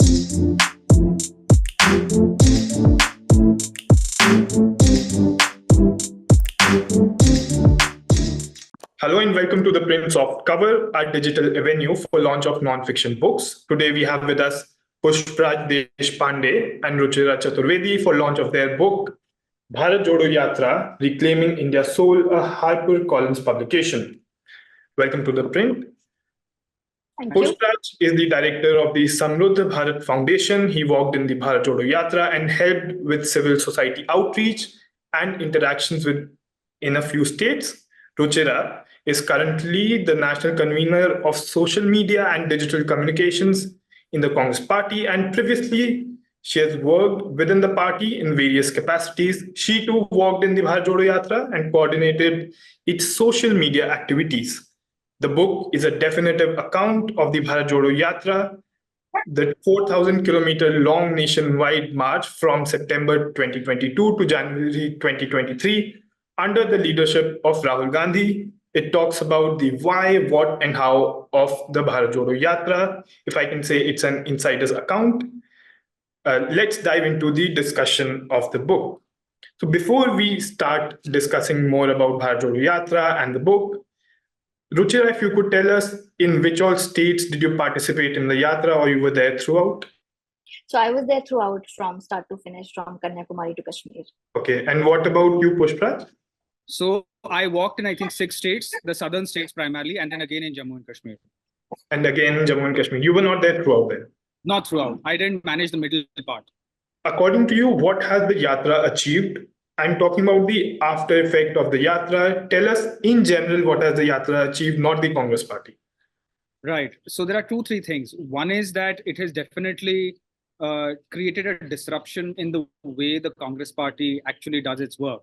Hello and welcome to ThePrint SoftCover, our digital avenue for launch of non-fiction books. Today we have with us Pushparaj Deshpande and Ruchira Chaturvedi for launch of their book, Bharat Jodo Yatra, Reclaiming India's Soul, a Harper Collins publication. Welcome to ThePrint. Pushparaj is the director of the Samruddha Bharat Foundation. He worked in the Bharat Jodo Yatra and helped with civil society outreach and interactions in a few states. Ruchira is currently the national convener of social media and digital communications in the Congress party, and previously she has worked within the party in various capacities. She too worked in the Bharat Jodo Yatra and coordinated its social media activities. The book is a definitive account of the Bharat Jodo Yatra, the 4,000-kilometer long nationwide march from September 2022 to January 2023 under the leadership of Rahul Gandhi. It talks about the why, what, and how of the Bharat Jodo Yatra. If I can say it's an insider's account. Let's dive into the discussion of the book. So before we start discussing more about Bharat Jodo Yatra and the book, Ruchira, if you could tell us in which all states did you participate in the Yatra, or you were there throughout? So I was there throughout from start to finish, from Kanyakumari to Kashmir. Okay, and what about you, Pushparaj? So I walked in, I think, 6 states, the southern states primarily, and then again in Jammu and Kashmir. And again in Jammu and Kashmir. You were not there throughout then? Not throughout. I didn't manage the middle part. According to you, what has the Yatra achieved? I'm talking about the after effect of the Yatra. Tell us in general what has the Yatra achieved, not the Congress party. Right. So there are 2-3 things. One is that it has definitely created a disruption in the way the Congress party actually does its work.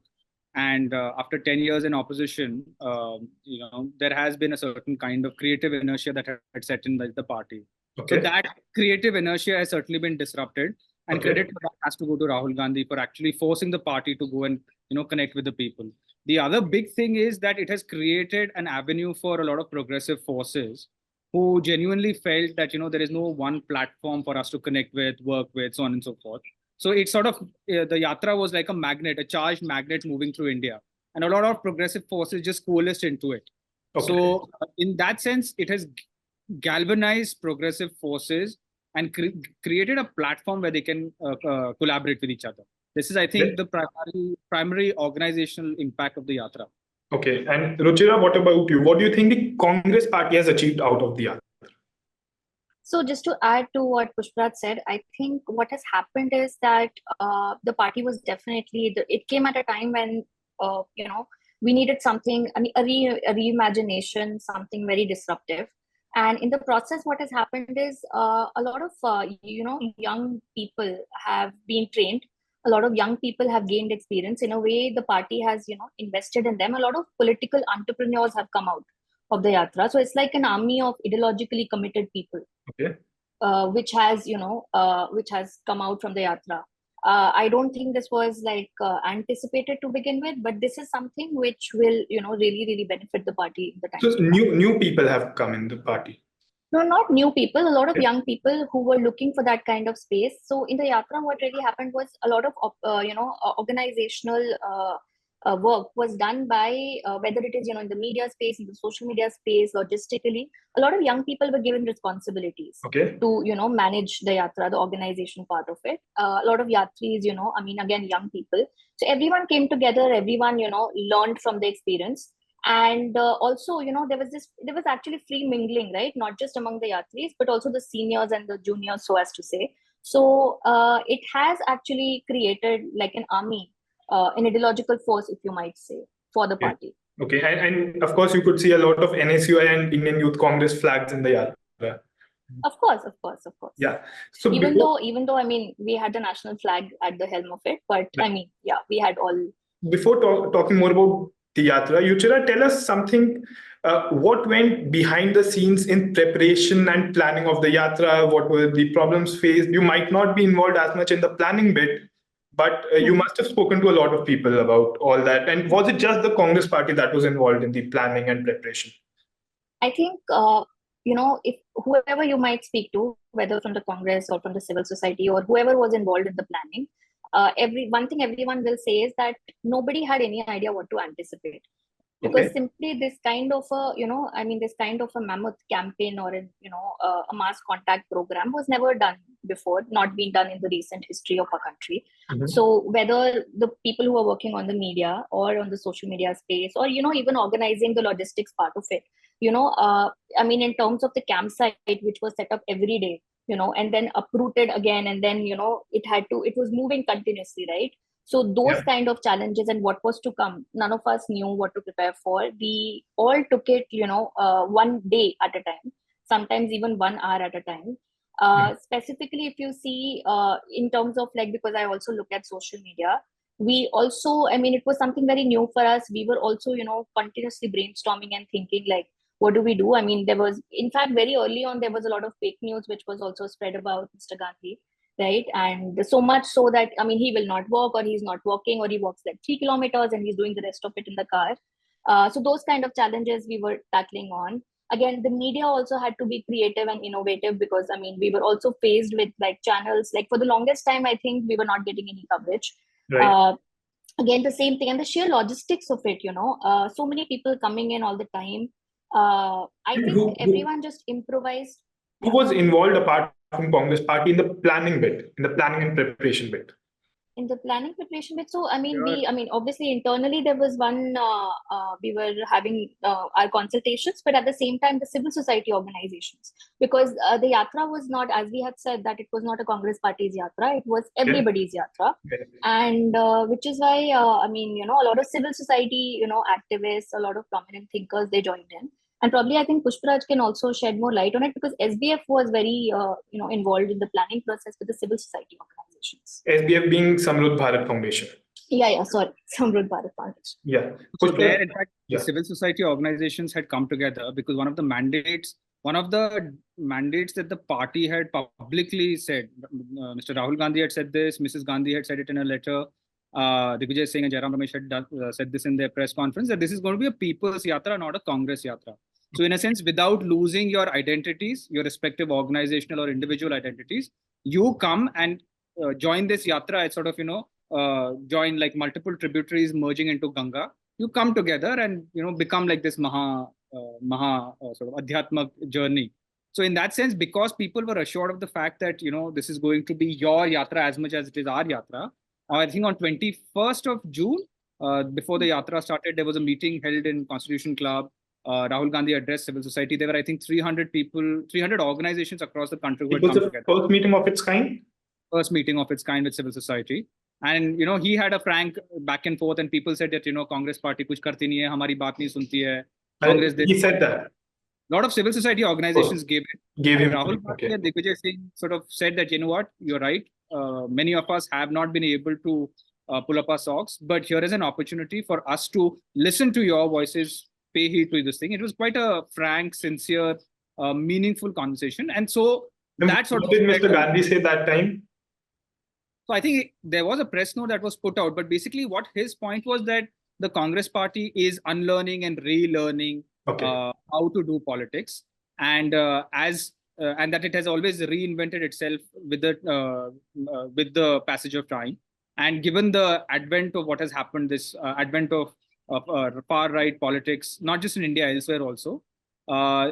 And after 10 years in opposition, there has been a certain kind of creative inertia that had set in the party. Okay. So that creative inertia has certainly been disrupted. And credit for that has to go to Rahul Gandhi for actually forcing the party to go and connect with the people. The other big thing is that it has created an avenue for a lot of progressive forces who genuinely felt that there is no one platform for us to connect with, work with, so on and so forth. So it's sort of the Yatra was like a magnet, a charged magnet moving through India, and a lot of progressive forces just coalesced into it. Okay. So in that sense, it has galvanized progressive forces and created a platform where they can collaborate with each other. This is, I think, the primary organizational impact of the Yatra. Okay. And Ruchira, what about you? What do you think the Congress party has achieved out of the Yatra? So just to add to what Pushparaj said, I think what has happened is that the party was definitely, it came at a time when, we needed something, a reimagination, something very disruptive. And in the process, what has happened is a lot of, young people have been trained. A lot of young people have gained experience. In a way, the party has, invested in them. A lot of political entrepreneurs have come out of the Yatra. So it's like an army of ideologically committed people, which has come out from the Yatra. I don't think this was anticipated to begin with, but this is something which will, really, really benefit the party in the time. So new people have come in the party? No, not new people. A lot of young people who were looking for that kind of space. So in the Yatra, what really happened was a lot of, organizational work was done by whether it is in the media space, in the social media space, logistically. A lot of young people were given responsibilities to manage the Yatra, the organization part of it. A lot of Yatris, again, young people. So everyone came together, everyone learned from the experience. And also there was actually free mingling, right? Not just among the Yatris, but also the seniors and the juniors, so as to say. So it has actually created like an army, an ideological force, if you might say, for the party. Okay, and of course, you could see a lot of NSUI and Indian Youth Congress flags in the Yatra. Of course. Yeah. So even though we had the national flag at the helm of it, but we had all. Before talking more about the Yatra, Ruchira, tell us something. What went behind the scenes in preparation and planning of the Yatra? What were the problems faced? You might not be involved as much in the planning bit, but you must have spoken to a lot of people about all that. And was it just the Congress party that was involved in the planning and preparation? I think if whoever you might speak to, whether from the Congress or from the civil society or whoever was involved in the planning, one thing everyone will say is that nobody had any idea what to anticipate. Because simply this kind of this kind of a mammoth campaign or a mass contact program was never done before, not been done in the recent history of our country. So whether the people who are working on the media or on the social media space, or even organizing the logistics part of it, in terms of the campsite which was set up every day, and then uprooted again, and then it was moving continuously, right? So those kind of challenges and what was to come, none of us knew what to prepare for. We all took it, one day at a time, sometimes even 1 hour at a time. Specifically, if you see in terms of because I also look at social media, we also, it was something very new for us. We were also, continuously brainstorming and thinking what do we do? There was, in fact, very early on, there was a lot of fake news, which was also spread about Mr. Gandhi. Right. And so much so that, he will not walk, or he's not walking, or he walks 3 kilometers and he's doing the rest of it in the car. So those kind of challenges we were tackling on. Again, the media also had to be creative and innovative, because, we were also faced with channels, for the longest time, I think we were not getting any coverage. Right. Again, the same thing, and the sheer logistics of it, so many people coming in all the time. I think everyone just improvised. Who was involved apart from Congress Party in the planning bit, in the planning and preparation bit? In the planning preparation bit, so obviously internally there was one. We were having our consultations, but at the same time, the civil society organizations, because the yatra was not, as we had said, that it was not a Congress Party's yatra; it was everybody's yatra, and which is why a lot of civil society, activists, a lot of prominent thinkers, they joined in. And probably I think Pushparaj can also shed more light on it, because SBF was very, involved in the planning process with the civil society organizations. SBF being Samruddh Bharat Foundation. Sorry, Samruddh Bharat Foundation. Yeah. So there, in fact, the civil society organizations had come together because one of the mandates that the party had publicly said, Mr. Rahul Gandhi had said this, Mrs. Gandhi had said it in a letter, Digvijay Singh and Jairam Ramesh had said this in their press conference, that this is going to be a people's yatra, not a Congress yatra. So in a sense, without losing your identities, your respective organizational or individual identities, you come and join this yatra. It's sort of, join multiple tributaries merging into Ganga. You come together and, become this Maha sort of Adhyatmak journey. So in that sense, because people were assured of the fact that, this is going to be your yatra as much as it is our yatra, I think on 21st of June, before the yatra started, there was a meeting held in Constitution Club. Rahul Gandhi addressed civil society. There were, I think, 300 people, 300 organizations across the country. It was the first meeting of its kind? First meeting of its kind with civil society. And, he had a frank back and forth, and people said that, Congress Party kuch karti nahi hai, hamari baat nahi sunti hai. Congress he said that. A lot of civil society organizations gave him. Rahul Gandhi and Digvijay Singh sort of said that, what, you're right. Many of us have not been able to pull up our socks, but here is an opportunity for us to listen to your voices, pay heed to this thing. It was quite a frank, sincere, meaningful conversation. And so that sort of... What did Mr. Gandhi say that time? So I think there was a press note that was put out, but basically what his point was that the Congress Party is unlearning and relearning how to do politics, and and that it has always reinvented itself with the passage of time. And given the advent of what has happened, this advent of far right politics, not just in India, elsewhere also,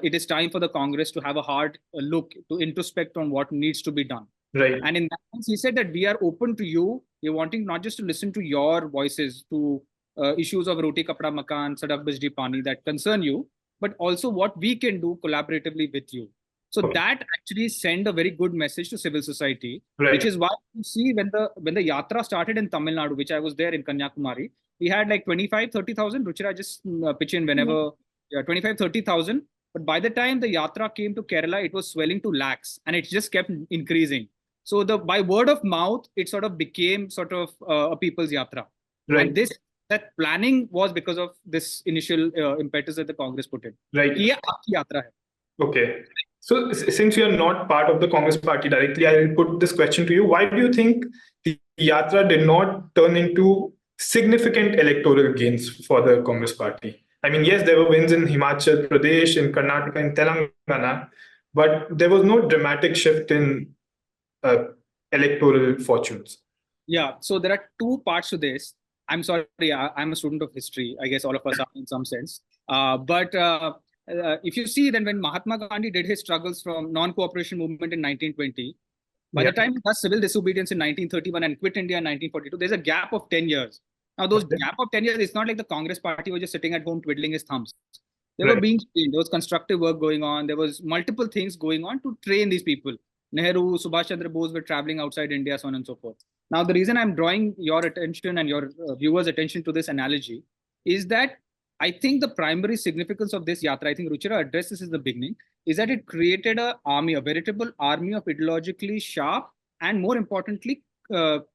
it is time for the Congress to have a hard look, to introspect on what needs to be done. Right. And in that sense, he said that we are open to you. We're wanting not just to listen to your voices, to issues of roti, kapda, makan, sadak, bijli, pani that concern you, but also what we can do collaboratively with you. So that actually sent a very good message to civil society, which is why you see when the yatra started in Tamil Nadu, which I was there in Kanyakumari, we had 25-30,000. Ruchira, just pitch in whenever, 25-30,000. But by the time the yatra came to Kerala, it was swelling to lakhs, and it just kept increasing. So by word of mouth, it sort of became sort of a people's yatra. Right. And that planning was because of this initial impetus that the Congress put in. Right. Ye aapki yatra hai. Okay. So since you are not part of the Congress Party directly, I will put this question to you. Why do you think the yatra did not turn into significant electoral gains for the Congress Party? I mean, yes, there were wins in Himachal Pradesh, in Karnataka, in Telangana, but there was no dramatic shift in uh, electoral fortunes. Yeah, so there are two parts to this. I'm sorry, I'm a student of history. I guess all of us are in some sense. But if you see, then when Mahatma Gandhi did his struggles from non-cooperation movement in 1920, by the time he does civil disobedience in 1931 and quit India in 1942, there's a gap of 10 years. Now, those gap of 10 years, it's not like the Congress party was just sitting at home twiddling his thumbs. They were being trained. There was constructive work going on. There was multiple things going on to train these people. Nehru, Subhash Chandra Bose were traveling outside India, so on and so forth. Now, the reason I'm drawing your attention and your viewers' attention to this analogy is that I think the primary significance of this yatra, I think Ruchira addressed this in the beginning, is that it created an army, a veritable army of ideologically sharp and, more importantly,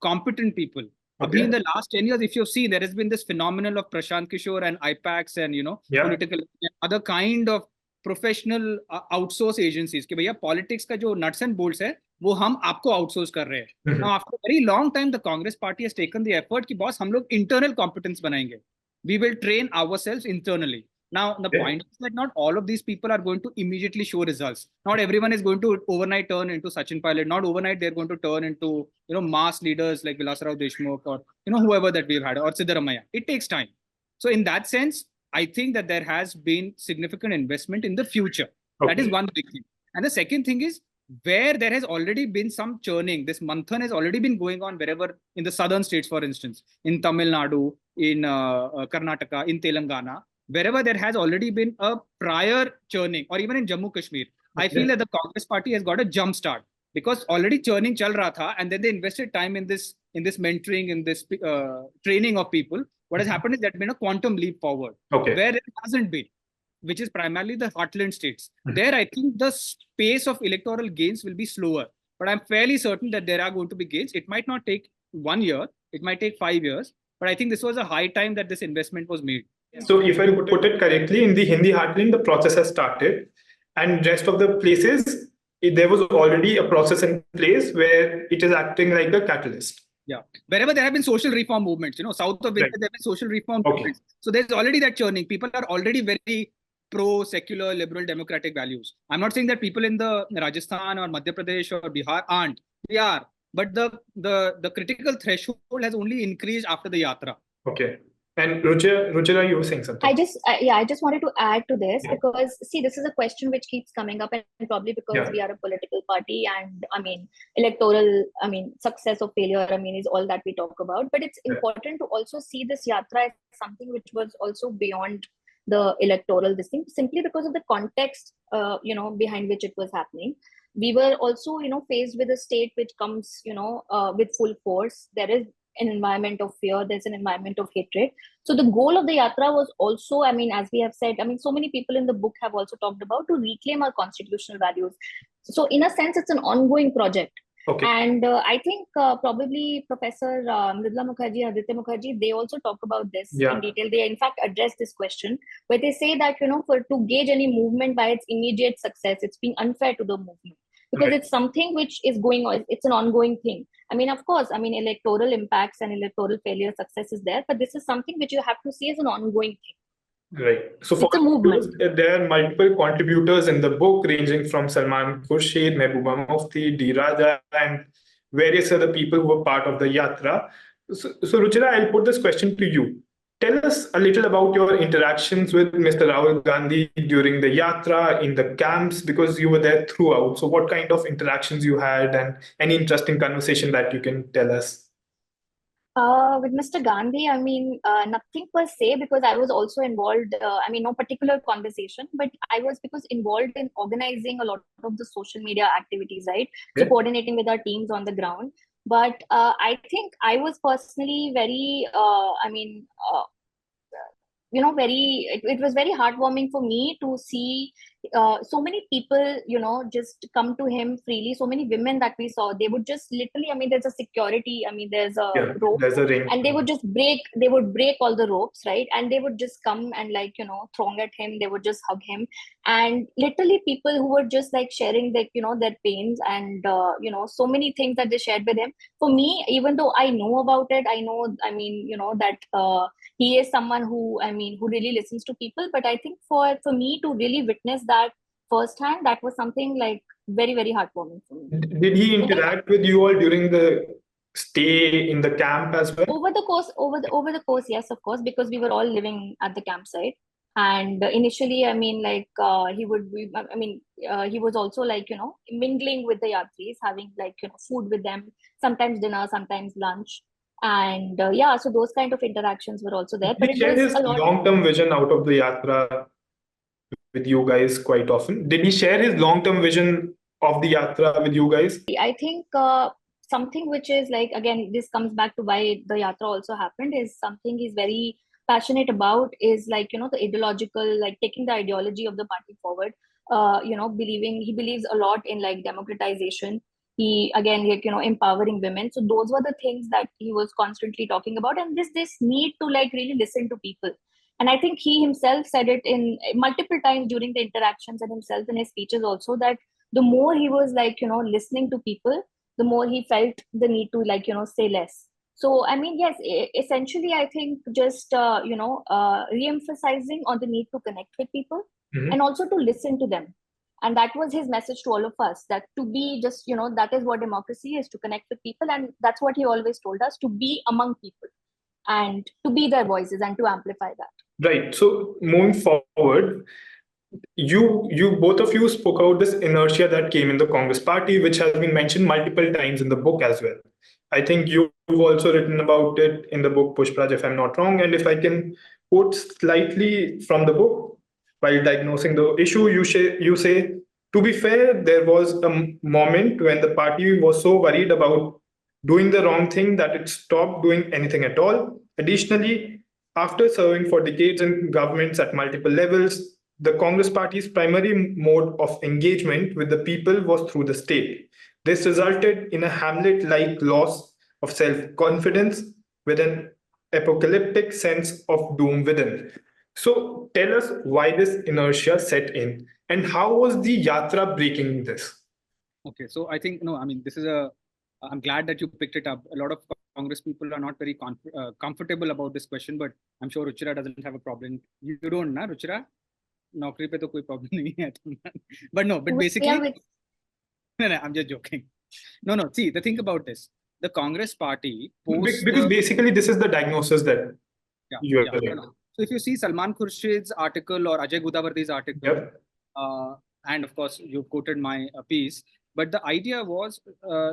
competent people. Okay. In the last 10 years, if you've seen, there has been this phenomenon of Prashant Kishore and IPACs and, political and other kind of professional outsource agencies. कि भैया politics का जो nuts and bolts है, वो हम आपको outsource कर रहे हैं. Now, after a very long time, the Congress party has taken the effort कि boss हम लोग internal competence बनाएंगे. We will train ourselves internally. Now, the point is that not all of these people are going to immediately show results. Not everyone is going to overnight turn into Sachin Pilot. Not overnight they're going to turn into, mass leaders like Vilasarao Deshmukh or, whoever that we've had, or Siddaramaiah. It takes time. So in that sense, I think that there has been significant investment in the future. Okay. That is one big thing. And the second thing is where there has already been some churning. This manthan has already been going on wherever in the southern states, for instance, in Tamil Nadu, in Karnataka, in Telangana. Wherever there has already been a prior churning, or even in Jammu Kashmir, I feel that the Congress party has got a jump start because already churning chal raha tha, and then they invested time in this mentoring, in this training of people. What has happened is there's been a quantum leap forward, where it hasn't been, which is primarily the heartland states. There, I think the pace of electoral gains will be slower, but I'm fairly certain that there are going to be gains. It might not take 1 year, it might take 5 years, but I think this was a high time that this investment was made. So if I put it correctly, in the Hindi heartland, the process has started, and rest of the places, there was already a process in place where it is acting like the catalyst. Yeah, wherever there have been social reform movements, south of India, there have been social reform movements. So there's already that churning. People are already very pro-secular, liberal, democratic values. I'm not saying that people in the Rajasthan or Madhya Pradesh or Bihar aren't. They are. But the critical threshold has only increased after the yatra. Okay. And Ruchira, you were saying something. I just wanted to add to this because see, this is a question which keeps coming up, and probably because we are a political party, and electoral, success or failure, is all that we talk about. But it's important to also see this yatra as something which was also beyond the electoral this thing, simply because of the context, behind which it was happening. We were also, faced with a state which comes, with full force. There is an environment of fear, there's an environment of hatred. So the goal of the yatra was also, as we have said, so many people in the book have also talked about, to reclaim our constitutional values. So in a sense, it's an ongoing project. Okay. And I think probably Professor Mridula Mukherjee, Aditya Mukherjee, they also talk about this in detail. They in fact address this question where they say that, to gauge any movement by its immediate success, it's being unfair to the movement. Because it's something which is going on, it's an ongoing thing. Of course, electoral impacts and electoral failure success is there, but this is something which you have to see as an ongoing thing. Right. So for a movement, there are multiple contributors in the book, ranging from Salman Khurshid, Mehbooba Mufti, D. Raja, and various other people who were part of the yatra. So Ruchira, I'll put this question to you. Tell us a little about your interactions with Mr. Rahul Gandhi during the yatra, in the camps, because you were there throughout. So what kind of interactions you had, and any interesting conversation that you can tell us? With Mr. Gandhi, nothing per se, because I was also involved, no particular conversation, but I was involved in organizing a lot of the social media activities, right? So coordinating with our teams on the ground. But I think I was personally very, it was very heartwarming for me to see, so many people, just come to him freely. So many women that we saw, they would just literally, I mean, there's a security, I mean, there's a Yeah, rope, there's a ring. and they would break all the ropes, right? And they would just come and like, throng at him. They would just hug him. And literally people who were just like sharing their, their pains and, so many things that they shared with him. For me, even though I know about it, I know, I mean, that, he is someone who, I mean, who really listens to people. But I think for me to really witness that firsthand, that was something like very, very heartwarming for me. Did he interact with you all during the stay in the camp as well? Over the course, yes, of course, because we were all living at the campsite. And initially, I mean, like he was also like, mingling with the yatris, having like, food with them, sometimes dinner, sometimes lunch. And yeah, so those kind of interactions were also there. But Did he it share was his a lot. long-term vision out of the yatra with you guys quite often? Did he share his long-term vision of the yatra with you guys? I think something which is like, again, this comes back to why the yatra also happened, is something he's very passionate about, is like, the ideological, like taking the ideology of the party forward, he believes a lot in like democratization. He, again, like, empowering women. So those were the things that he was constantly talking about. And this need to like really listen to people. And I think he himself said it in multiple times during the interactions, and himself in his speeches also, that the more he was like, listening to people, the more he felt the need to like, say less. So, I mean, yes, essentially, I think just, re-emphasizing on the need to connect with people and also to listen to them. And that was his message to all of us, that to be just, that is what democracy is, to connect with people. And that's what he always told us, to be among people and to be their voices and to amplify that. Right. So moving forward, you both of you spoke out this inertia that came in the Congress party, which has been mentioned multiple times in the book as well. I think you've also written about it in the book, Pushparaj, if I'm not wrong. And if I can quote slightly from the book, while diagnosing the issue, you say, to be fair, there was a moment when the party was so worried about doing the wrong thing that it stopped doing anything at all. Additionally, after serving for decades in governments at multiple levels, the Congress Party's primary mode of engagement with the people was through the state. This resulted in a Hamlet like loss of self confidence with an apocalyptic sense of doom within. So, tell us why this inertia set in and how was the Yatra breaking this? Okay, so I think, no, I mean, I'm glad that you picked it up. A lot of Congress people are not very comfortable about this question, but I'm sure Ruchira doesn't have a problem. You don't, na, Ruchira? नौकरी पे तो कोई problem नहीं है but no, but basically no, I'm just joking. No, see, the thing about this, the Congress party because basically this is the diagnosis that you are doing. So if you see Salman Khurshid's article or Ajay Gudavardi's article, and of course you quoted my piece, but the idea was,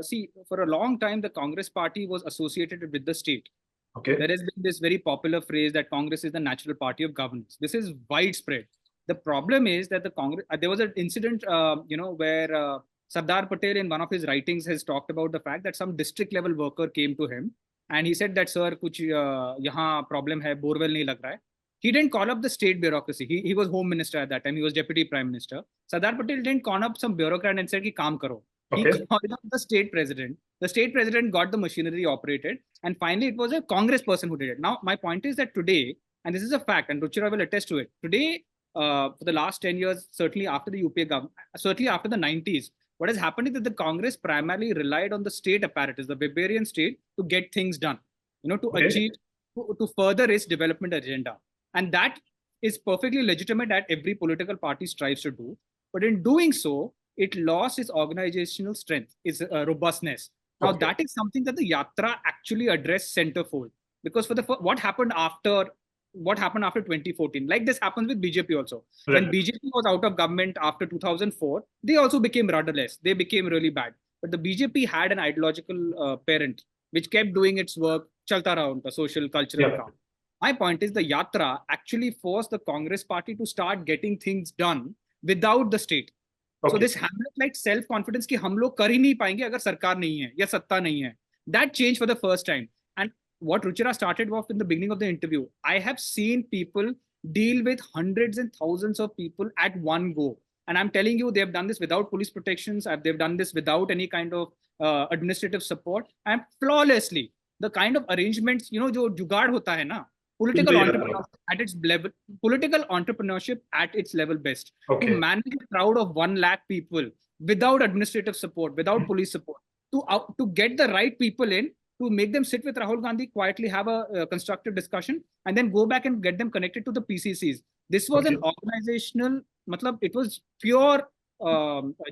see, for a long time the Congress party was associated with the state. Okay. There has been this very popular phrase that Congress is the natural party of governance. This is widespread. The problem is that the Congress, there was an incident, where Sardar Patel in one of his writings has talked about the fact that some district level worker came to him and he said that, sir, kuch yahan problem hai, borewell nahi lag raha hai. He didn't call up the state bureaucracy. He was home minister at that time. He was deputy prime minister. Sardar Patel didn't call up some bureaucrat and said ki kaam karo. Okay. He called up the state president. The state president got the machinery operated, and finally it was a Congress person who did it. Now, my point is that today, and this is a fact, and Ruchira will attest to it, today, for the last 10 years, certainly after the UPA government, certainly after the 90s, what has happened is that the Congress primarily relied on the state apparatus, the barbarian state, to get things done, to achieve, to further its development agenda. And that is perfectly legitimate that every political party strives to do. But in doing so, it lost its organizational strength, its robustness. Now, that is something that the Yatra actually addressed centerfold. Because what happened after 2014, like this happens with BJP also. Right. When BJP was out of government after 2004, they also became rudderless. They became really bad. But the BJP had an ideological parent which kept doing its work, chalta raha unka, social, cultural. Yeah. My point is the Yatra actually forced the Congress party to start getting things done without the state. So this Hamlet-like self-confidence कि हम लोग कर ही नहीं पाएंगे अगर सरकार नहीं है या सत्ता नहीं है. That changed for the first time. And what Ruchira started off in the beginning of the interview, I have seen people deal with hundreds and thousands of people at one go. And I'm telling you, they've done this without police protections. They've done this without any kind of administrative support, and flawlessly. The kind of arrangements, jo jugaad hota hai na, political entrepreneurship at its level best. Okay. To manage a crowd of 1 lakh people without administrative support, without police support, to get the right people in, to make them sit with Rahul Gandhi, quietly have a constructive discussion, and then go back and get them connected to the PCCs. This was an organizational, it was pure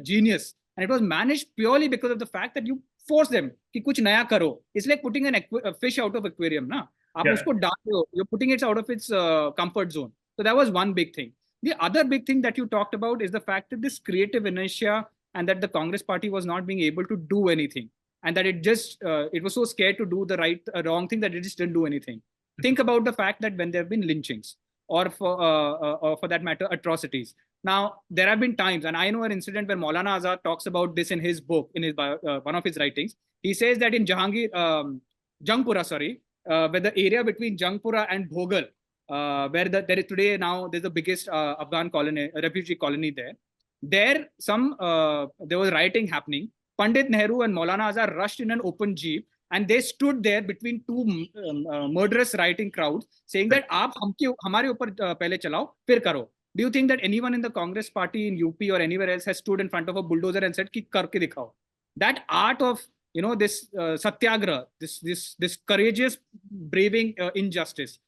genius. And it was managed purely because of the fact that you force them कि कुछ नया करो. It's like putting a fish out of aquarium, ना? आप उसको डाल रहे हो, you're putting it out of its comfort zone. So that was one big thing. The other big thing that you talked about is the fact that this creative inertia, and that the Congress party was not being able to do anything, and that it was so scared to do the wrong thing that it just didn't do anything. Think about the fact that when there have been lynchings, or for that matter, atrocities. Now, there have been times, and I know an incident where Maulana Azad talks about this in his book, in his one of his writings. He says that in Jangpura, where the area between Jangpura and Bhogal, where there is today now, there's the biggest Afghan colony, refugee colony there. There was rioting happening. Pandit Nehru and Maulana Azad rushed in an open jeep, and they stood there between two murderous rioting crowds, saying that "Aap hamare upar pehle chalao, fir karo." Do you think that anyone in the Congress party in UP or anywhere else has stood in front of a bulldozer and said "Ki karke dikhao"? That art of this satyagraha, this courageous braving injustice,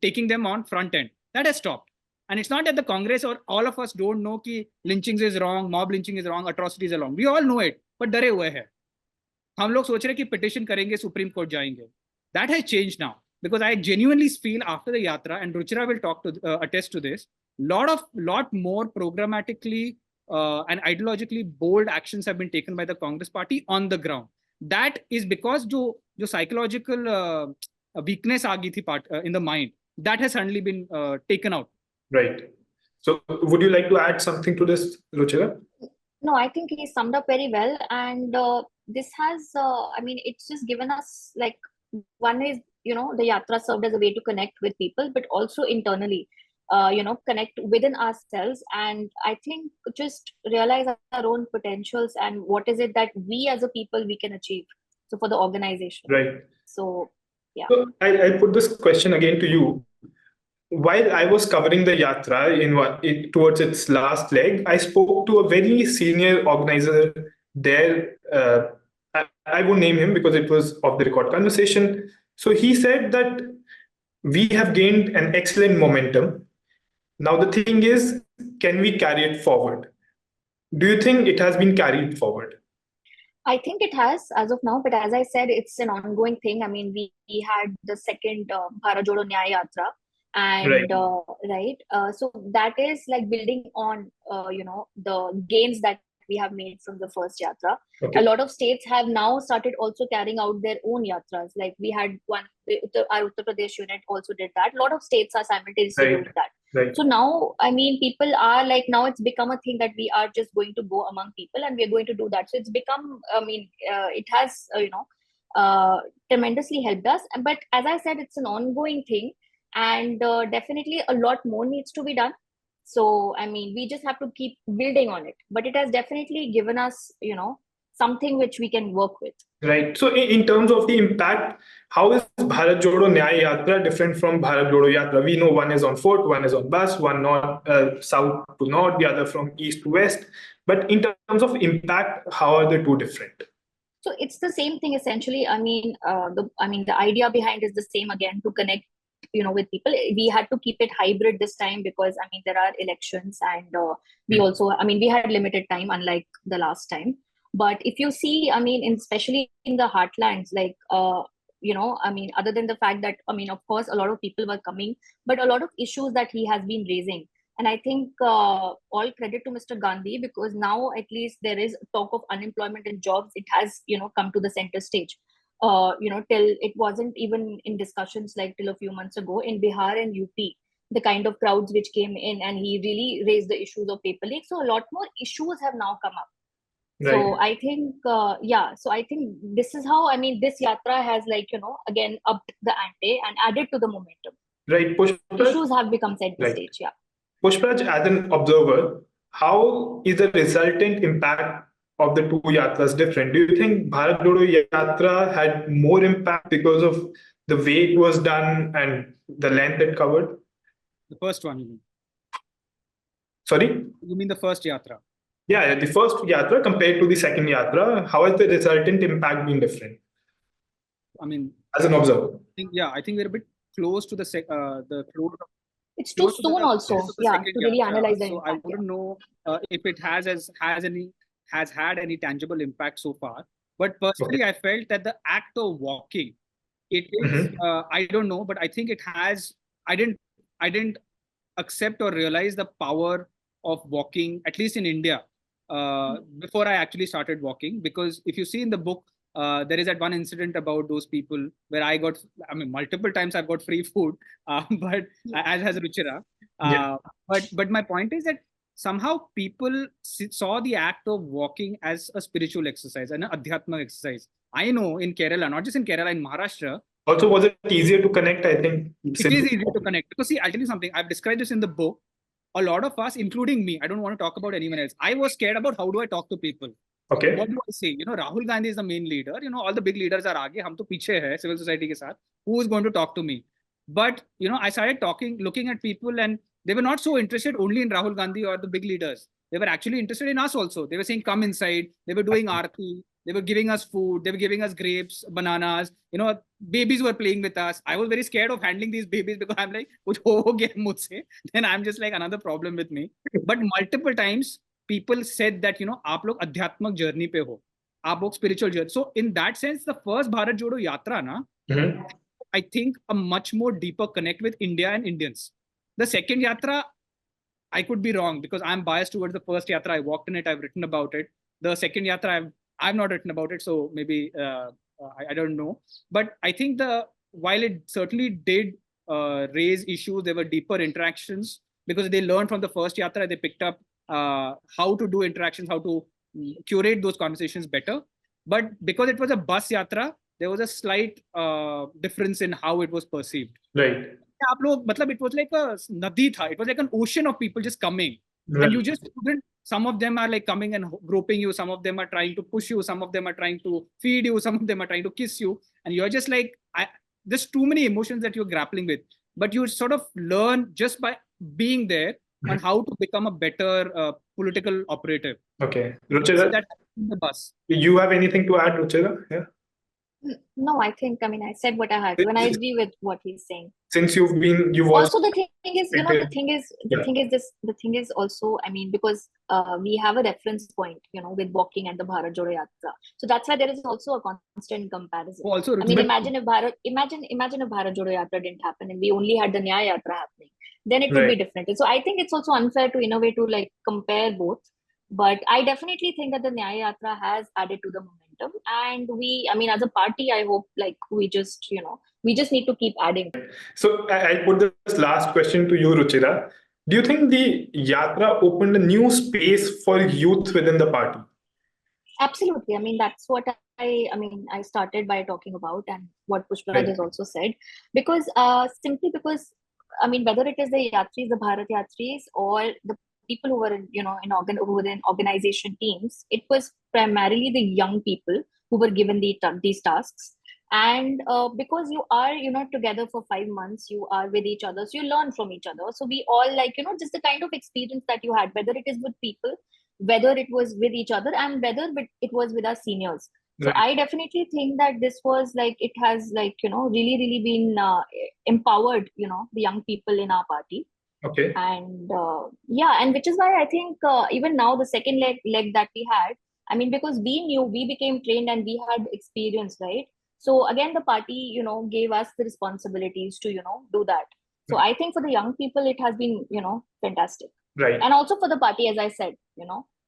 taking them on front end, that has stopped. And it's not that the Congress or all of us don't know कि lynchings is wrong, mob lynching is wrong, atrocities are wrong. We all know it, but डरे हुए हैं. हम लोग सोच रहे कि petition करेंगे, Supreme Court जाएंगे. That has changed now, because I genuinely feel after the yatra, and Ruchira will attest to this, lot more programmatically and ideologically bold actions have been taken by the Congress party on the ground. That is because जो psychological weakness आ गई थी in the mind, that has suddenly been taken out. Right. So would you like to add something to this, Ruchira? No, I think he summed up very well. And this has, it's just given us, one is, the yatra served as a way to connect with people, but also internally, connect within ourselves. And I think just realize our own potentials and what is it that we as a people, we can achieve. So for the organization. Right. So, yeah. So I'll put this question again to you. While I was covering the yatra towards its last leg, I spoke to a very senior organizer there. I won't name him because it was off the record conversation. So he said that we have gained an excellent momentum. Now the thing is, can we carry it forward? Do you think it has been carried forward? I think it has as of now, but as I said, it's an ongoing thing. I mean, we had the second Bharat Jodo Yatra. And so that is like building on the gains that we have made from the first yatra. A lot of states have now started also carrying out their own yatras. Like we had one, our Uttar Pradesh unit also did that. A lot of states are simultaneously doing that. So now, people are like, now it's become a thing that we are just going to go among people and we're going to do that. So it's become, it has tremendously helped us. But as I said, it's an ongoing thing. And definitely a lot more needs to be done. So, we just have to keep building on it. But it has definitely given us, something which we can work with. Right. So in terms of the impact, how is Bharat Jodo Yatra different from Bharat Jodo Yatra? We know one is on foot, one is on bus, one south to north, the other from east to west. But in terms of impact, how are the two different? So it's the same thing essentially. The idea behind is the same again, to connect with people. We had to keep it hybrid this time because there are elections, and we also we had limited time, unlike the last time. But if you see, especially in the heartlands, other than the fact that of course a lot of people were coming, but a lot of issues that he has been raising. And I think all credit to Mr. Gandhi, because now at least there is talk of unemployment and jobs. It has come to the center stage. Till it wasn't even in discussions like till a few months ago in Bihar and UP, the kind of crowds which came in, and he really raised the issues of paper leaks. So a lot more issues have now come up. Right. So I think, so I think this is how, this yatra has again upped the ante and added to the momentum. Right. Issues have become center stage, yeah. Pushparaj, as an observer, how is the resultant impact of the two yatras different? Do you think Bharat Jodo Yatra had more impact because of the way it was done and the length it covered? The first one, you mean? Sorry? You mean the first yatra? Yeah, the first yatra compared to the second yatra, how has the resultant impact been different? I mean, as an observer. I think we're a bit close to the close. It's too soon also, yeah, to really analyze the impact. So I wouldn't know if it has had any tangible impact so far. But personally, I felt that the act of walking, it is, I don't know, but I think it has, I didn't accept or realize the power of walking, at least in India, before I actually started walking. Because if you see in the book, there is that one incident about those people where multiple times I've got free food, but as has Ruchira. But my point is that somehow people saw the act of walking as a spiritual exercise, an adhyatma exercise. I know in Kerala, not just in Kerala, in Maharashtra. Also, was it easier to connect? I think it is easier to connect. Because see, I'll tell you something. I've described this in the book. A lot of us, including me, I don't want to talk about anyone else. I was scared about how do I talk to people. Okay. What do I say? Rahul Gandhi is the main leader. All the big leaders are aage. Hum to piche hai, civil society ke saath. Who is going to talk to me? But, I started looking at people, and they were not so interested only in Rahul Gandhi or the big leaders. They were actually interested in us also. They were saying, come inside. They were doing aarti. They were giving us food. They were giving us grapes, bananas. Babies were playing with us. I was very scared of handling these babies because I'm like, kuch ho gaya mujhse. Then I'm just like another problem with me. But multiple times, people said that, aap log adhyatmak journey pe ho. Aap log spiritual journey. So in that sense, the first Bharat Jodo Yatra, I think a much more deeper connect with India and Indians. The second Yatra, I could be wrong because I'm biased towards the first Yatra. I walked in it. I've written about it. The second Yatra, I've not written about it. So maybe I don't know. But I think while it certainly did raise issues, there were deeper interactions because they learned from the first Yatra. They picked up how to do interactions, how to curate those conversations better. But because it was a bus Yatra, there was a slight difference in how it was perceived. Right. It was like a nadi tha. It was like an ocean of people just coming. Right. And you just couldn't, some of them are like coming and groping you. Some of them are trying to push you. Some of them are trying to feed you. Some of them are trying to kiss you. And you're just like, there's too many emotions that you're grappling with. But you sort of learn just by being there on how to become a better political operative. Okay. Ruchira, so that's in the bus. You have anything to add, Ruchira? Yeah. No, I said what I had when I agree with what he's saying. Since you've also the thing is, the thing is also, because we have a reference point, with walking and the Bharat Jodo Yatra. So that's why there is also a constant comparison. Also, imagine if Bharat Jodo Yatra didn't happen and we only had the Nyaya Yatra happening, then it would be different. So I think it's also unfair to, in a way, to like compare both. But I definitely think that the Nyaya Yatra has added to the momentum. And we, as a party, I hope we just need to keep adding. So I'll put this last question to you, Ruchira. Do you think the Yatra opened a new space for youth within the party? Absolutely. That's what I started by talking about, and what Pushparaj has also said. Because simply because, whether it is the Yatris, the Bharat Yatris, or the people who were who were in organization teams, it was primarily the young people who were given these tasks. And because you are together for 5 months, you are with each other, so you learn from each other. So we all just the kind of experience that you had, whether it is with people, whether it was with each other, and whether it was with our seniors. So I definitely think that this was it has really been empowered the young people in our party. Okay. And and which is why I think even now the second leg that we had, because we became trained and we had experience, right? So again, the party gave us the responsibilities to do that. So I think for the young people it has been fantastic, right? And also for the party, as I said,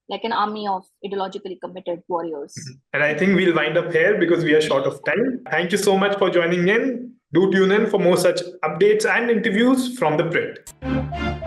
like an army of ideologically committed warriors. And I think we'll wind up here because we are short of time. Thank you so much for joining in. Do tune in for more such updates and interviews from The Print.